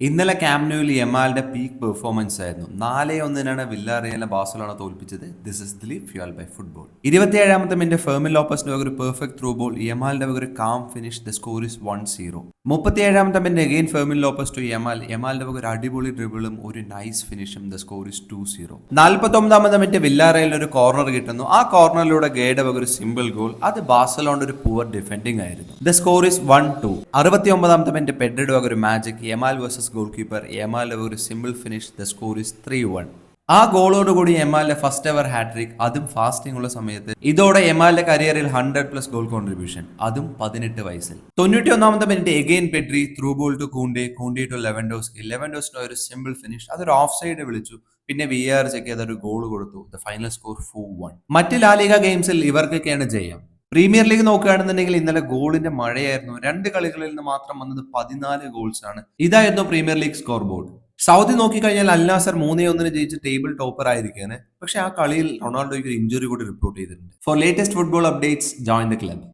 ഇന്നലെ ക്യാമ്പ് ന്യൂവിൽ യമാലിന്റെ പീക്ക് പെർഫോമൻസ് ആയിരുന്നു. 4-1 വില്ലാറിയലിനെ ബാഴ്സലോണ തോൽപ്പിച്ചത്. This is the fuel by football. 27ാമത്തെ മിനിറ്റ് ഫെർമിൻ ലോപ്പസിന്റെ ഒരു പെർഫെക്റ്റ് ത്രൂ ബോൾ, യമാലിന്റെ ഒരു calm finish. The score is 1-0. 37ാമത്തെ minute again Fermin Lopez to യമാലിന്റെ ഒരു അടിപൊളി ഡ്രിബിളും ഒരു നൈസ് ഫിനിഷും. The score is 2-0. 49ാമത്തെ മിനിറ്റ് വില്ലാറിയലിന് ഒരു കോർണർ കിട്ടുന്നു. ആ കോർണറിലൂടെ ഗേയുടെ ഒരു സിമ്പിൾ ഗോൾ. അത് ബാഴ്സലോണയുടെ ഒരു പുവർ ഡിഫെൻഡിംഗ് ആയിരുന്നു. The score is 1-2. 69ാമത്തെ മിനിറ്റ് പെഡ്രിയുടെ ഒരു magic. Yamal versus goalkeeper. യമാലിന്റെ ഒരു simple finish. The score is 3-1. ആ ഗോളോടുകൂടി യമാലിന്റെ ഫസ്റ്റ് എവർ ഹാട്രിക്, അതും ഫാസ്റ്റിംഗ് ഉള്ള സമയത്ത്. ഇതോടെ യമാലിന്റെ കരിയറിൽ 100+ ഗോൾ കോൺട്രിബ്യൂഷൻ, അതും 18 വയസ്സിൽ. 91ാമത്തെ minute again Pedri through ball to Kounde to Lewandowski ഒരു സിമ്പിൾ ഫിനിഷ്. അതൊരു ഓഫ് സൈഡ് വിളിച്ചു. പിന്നെ VAR ചെക്ക് ചെയ്ത് ഒരു ഗോൾ കൊടുത്തു. The final score 4-1. മറ്റ് ലാലിഗ ഗെയിംസിൽ ഇവർക്കൊക്കെയാണ് ജയം. പ്രീമിയർ ലീഗ് നോക്കുകയാണെന്നുണ്ടെങ്കിൽ ഇന്നലെ ഗോളിന്റെ മഴയായിരുന്നു. 2 കളികളിൽ നിന്ന് മാത്രം വന്നത് 14 ഗോൾസ് ആണ്. ഇതായിരുന്നു premier league score board. Saudi നോക്കിക്കഴിഞ്ഞാൽ അൽ നാസർ 3-1 ജയിച്ച് ടേബിൾ ടോപ്പർ ആയിരിക്കാണ്. പക്ഷെ ആ കളിയിൽ റൊണാൾഡോയ്ക്ക് ഒരു ഇഞ്ചുറി കൂടി റിപ്പോർട്ട് ചെയ്തിട്ടുണ്ട്. Four latest football updates, join the club.